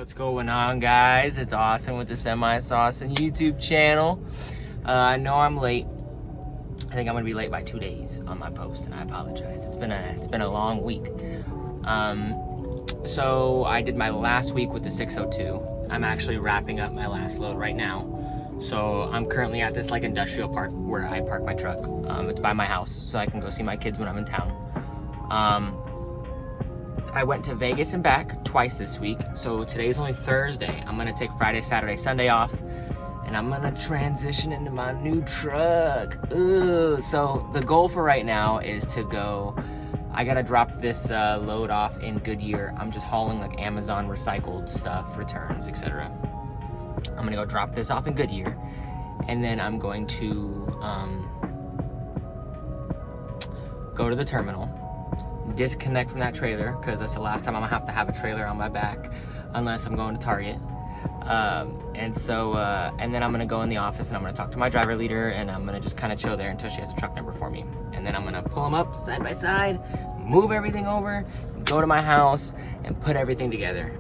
What's going on, guys? It's Austin with the Semi-Sauce and YouTube channel. I know I'm late. I think I'm gonna be late by 2 days on my post, and I apologize. It's been a long week. So I did my last week with the 602. I'm actually wrapping up my last load right now. So I'm currently at this like industrial park where I park my truck. It's by my house, so I can go see my kids when I'm in town. I went to Vegas and back twice this week, so today's only Thursday. I'm gonna take Friday, Saturday, Sunday off, and I'm gonna transition into my new truck. Ooh, so the goal for right now is to go, I gotta drop this load off in Goodyear. I'm just hauling like Amazon recycled stuff, returns, etc. I'm gonna go drop this off in Goodyear, and then I'm going to go to the terminal, disconnect from that trailer, because that's the last time I'm gonna have to have a trailer on my back unless I'm going to Target. And then I'm gonna go in the office and I'm gonna talk to my driver leader, and I'm gonna just kind of chill there until she has a truck number for me. And then I'm gonna pull them up side by side, move everything over, go to my house and put everything together.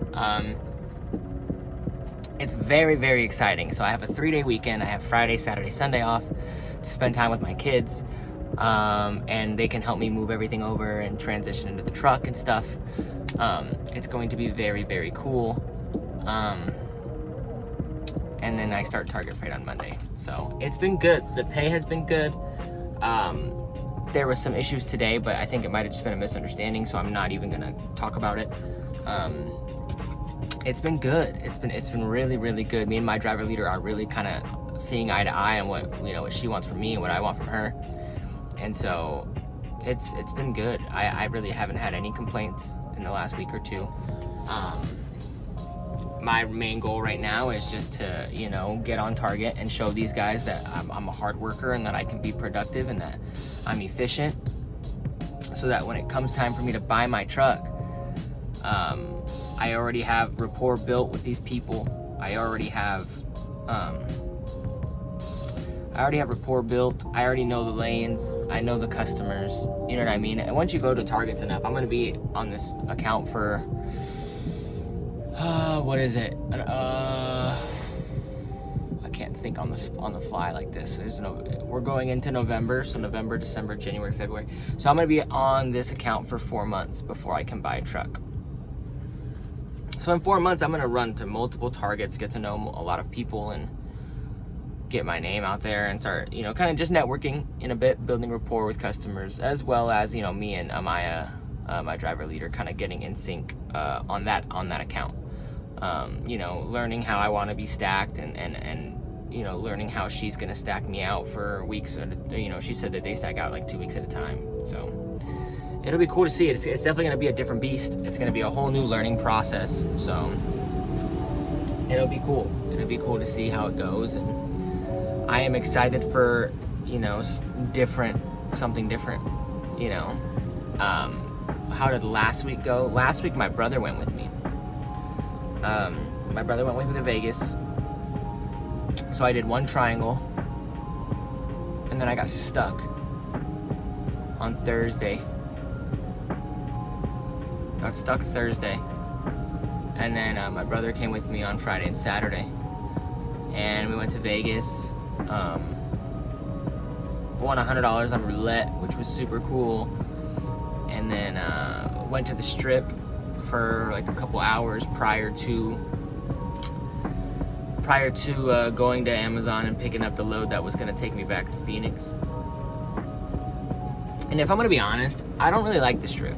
It's very, very exciting. So I have a 3-day weekend. I have Friday, Saturday, Sunday off to spend time with my kids. And they can help me move everything over and transition into the truck and stuff. It's going to be very, very cool. And then I start Target Freight on Monday. So it's been good. The pay has been good. There was some issues today, but I think it might have just been a misunderstanding, so I'm not even gonna talk about it. It's been good. It's been really, really good. Me and my driver leader are really kind of seeing eye to eye on what she wants from me and what I want from her. And so it's been good. I really haven't had any complaints in the last week or two. My main goal right now is just to, get on target and show these guys that I'm a hard worker and that I can be productive and that I'm efficient, so that when it comes time for me to buy my truck, I already have rapport built with these people. I already have rapport built. I already know the lanes. I know the customers. You know what I mean? And once you go to Targets enough, I'm going to be on this account for, what is it? I can't think on the fly like this. We're going into November, so November, December, January, February. So I'm going to be on this account for 4 months before I can buy a truck. So in 4 months, I'm going to run to multiple Targets, get to know a lot of people, and get my name out there and start, kind of just networking in a bit, building rapport with customers, as well as, me and Amaya, my driver leader, kind of getting in sync on that account. Learning how I want to be stacked and learning how she's going to stack me out for weeks. She said that they stack out like 2 weeks at a time. So it'll be cool to see it. It's definitely going to be a different beast. It's going to be a whole new learning process. So it'll be cool. It'll be cool to see how it goes. And I am excited for, something different, How did last week go? Last week, my brother went with me. My brother went with me to Vegas. So I did one triangle, and then I got stuck on Thursday. Got stuck Thursday. And then my brother came with me on Friday and Saturday. And we went to Vegas. Won $100 on roulette, which was super cool. And then went to the strip for like a couple hours prior to going to Amazon and picking up the load that was going to take me back to Phoenix. And if I'm going to be honest, I don't really like the strip.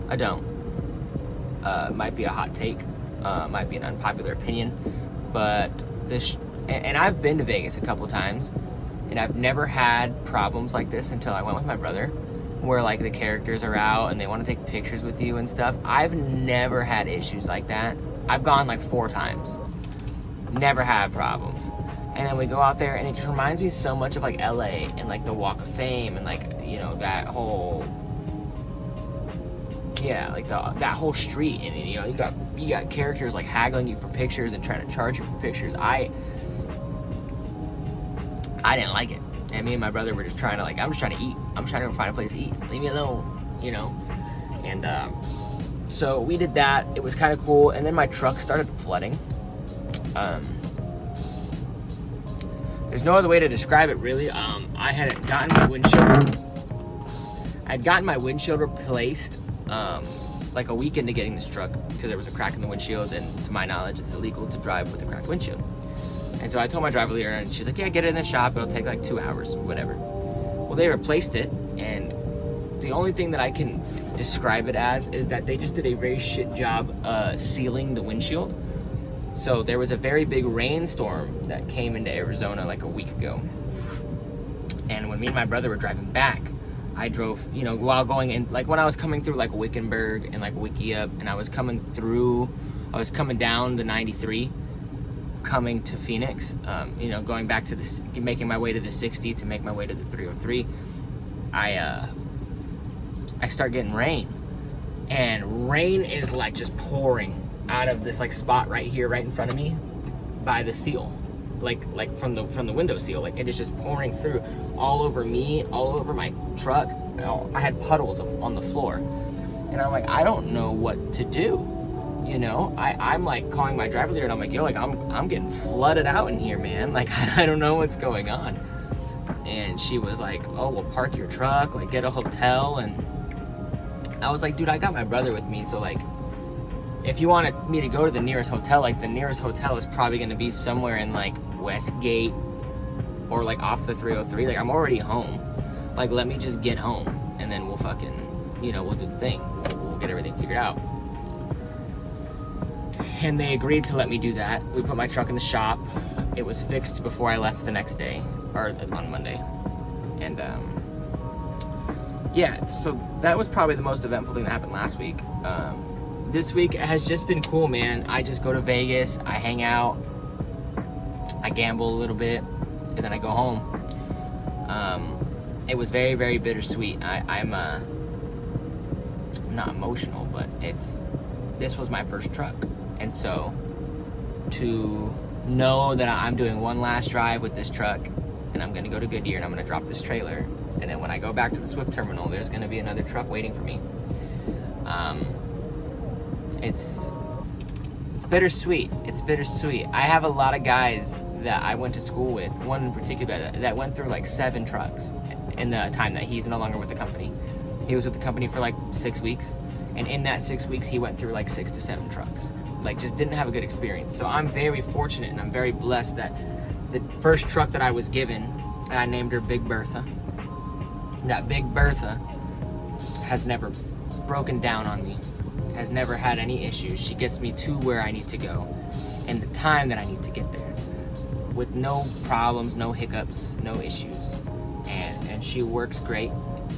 I don't. Might be a hot take, might be an unpopular opinion, but and I've been to Vegas a couple times, and I've never had problems like this until I went with my brother, where like the characters are out and they want to take pictures with you and stuff. I've never had issues like that. I've gone like 4 times. Never had problems. And then we go out there and it just reminds me so much of like LA and like the Walk of Fame and like, that whole, like that whole street. And you got characters like haggling you for pictures and trying to charge you for pictures. I didn't like it. And me and my brother were just trying to I'm just trying to eat. I'm trying to find a place to eat. Leave me alone, And So we did that. It was kind of cool. And then my truck started flooding. There's no other way to describe it, really. I had gotten my windshield replaced like a week into getting this truck, because there was a crack in the windshield, and to my knowledge, it's illegal to drive with a cracked windshield. And so I told my driver leader, and she's like, yeah, get it in the shop. It'll take like 2 hours or whatever. Well, they replaced it, and the only thing that I can describe it as is that they just did a very shit job sealing the windshield. So there was a very big rainstorm that came into Arizona like a week ago. And when me and my brother were driving back, I drove, you know, while going in, like when I was coming through like Wickenburg and like Wickiup, and I was coming down the 93, coming to Phoenix, you know, going back to making my way to the 60 to make my way to the 303, I start getting rain, and rain is like just pouring out of this like spot right here, right in front of me, by the seal, like from the window seal. Like it is just pouring through all over me, all over my truck. I had puddles on the floor, and I'm like, I don't know what to do. You know, I'm like calling my driver leader, and I'm like, yo, like I'm getting flooded out in here, man. Like I don't know what's going on. And she was like, oh, well, park your truck, like get a hotel. And I was like, dude, I got my brother with me, so like, if you wanted me to go to the nearest hotel, like the nearest hotel is probably going to be somewhere in like Westgate or like off the 303. Like I'm already home. Like let me just get home, and then we'll fucking, you know, we'll do the thing. We'll get everything figured out. And they agreed to let me do that. We put my truck in the shop. It was fixed before I left the next day, or on Monday. And yeah, so that was probably the most eventful thing that happened last week. This week has just been cool, man. I just go to Vegas, I hang out, I gamble a little bit, and then I go home. It was very, very bittersweet. I'm not emotional, but this was my first truck. And so to know that I'm doing one last drive with this truck, and I'm gonna go to Goodyear, and I'm gonna drop this trailer, and then when I go back to the Swift terminal, there's gonna be another truck waiting for me. It's bittersweet. It's bittersweet. I have a lot of guys that I went to school with, one in particular that went through like 7 trucks in the time that he's no longer with the company. He was with the company for like 6 weeks, and in that 6 weeks he went through like 6 to 7 trucks. Like just didn't have a good experience. So I'm very fortunate, and I'm very blessed that the first truck that I was given, and I named her Big Bertha, that Big Bertha has never broken down on me, has never had any issues. She gets me to where I need to go and the time that I need to get there with no problems, no hiccups, no issues. And she works great.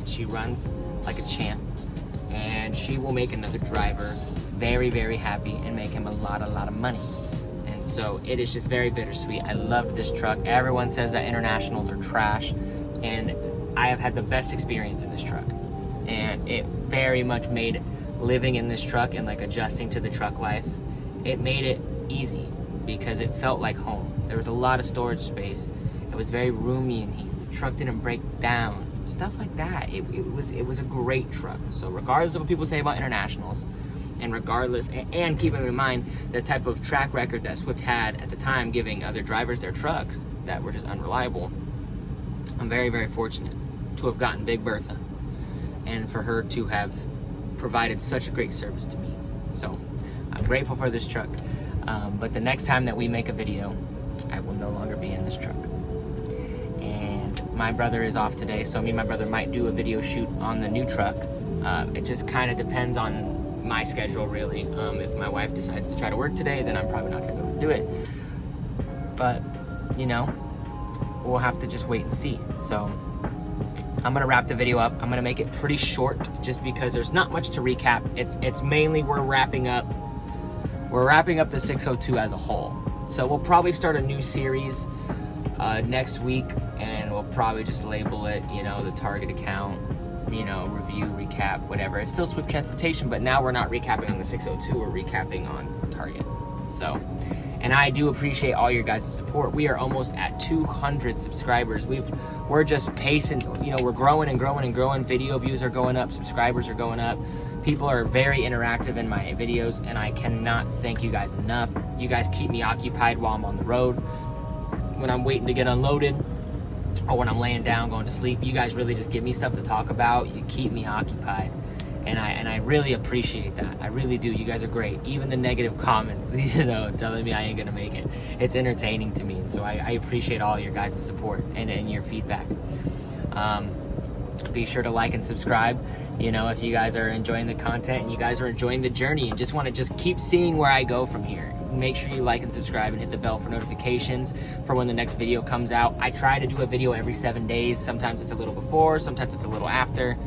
She runs like a champ, and she will make another driver very, very happy and make him a lot of money. And so it is just very bittersweet. I loved this truck. Everyone says that internationals are trash, and I have had the best experience in this truck. And it very much made living in this truck and like adjusting to the truck life, it made it easy because it felt like home. There was a lot of storage space. It was very roomy in here. The truck didn't break down. Stuff like that. It was a great truck. So regardless of what people say about internationals, and regardless, and keeping in mind the type of track record that Swift had at the time, giving other drivers their trucks that were just unreliable, I'm very, very fortunate to have gotten Big Bertha, and for her to have provided such a great service to me. So I'm grateful for this truck. But the next time that we make a video, I will no longer be in this truck. And my brother is off today, so me and my brother might do a video shoot on the new truck. It just kind of depends on my schedule, really. If my wife decides to try to work today, then I'm probably not gonna be able to do it. But, you know, we'll have to just wait and see. So I'm gonna wrap the video up. I'm gonna make it pretty short just because there's not much to recap. It's mainly we're wrapping up the 602 as a whole. So we'll probably start a new series next week, and we'll probably just label it, you know, the Target account, you know, review, recap, whatever. It's still Swift Transportation, but now we're not recapping on the 602, we're recapping on Target. So, and I do appreciate all your guys' support. We are almost at 200 subscribers. We're just pacing, you know, we're growing and growing and growing. Video views are going up, subscribers are going up. People are very interactive in my videos, and I cannot thank you guys enough. You guys keep me occupied while I'm on the road, when I'm waiting to get unloaded, or when I'm laying down going to sleep. You guys really just give me stuff to talk about. You keep me occupied, and I really appreciate that. I really do. You guys are great. Even the negative comments, you know, telling me I ain't gonna make it, it's entertaining to me. And so I appreciate all your guys' support and your feedback. Be sure to like and subscribe, you know, if you guys are enjoying the content and you guys are enjoying the journey and just want to just keep seeing where I go from here. Make sure you like and subscribe and hit the bell for notifications for when the next video comes out. I try to do a video every 7 days. Sometimes it's a little before, sometimes it's a little after.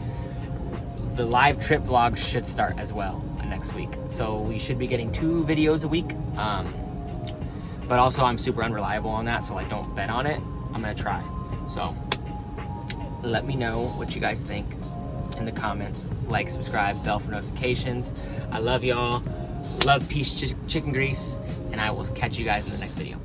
The live trip vlogs should start as well next week. So we should be getting 2 videos a week. But also I'm super unreliable on that, so like don't bet on it. I'm gonna try. So let me know what you guys think in the comments. Like, subscribe, bell for notifications. I love y'all. Love, peace, chicken grease, and I will catch you guys in the next video.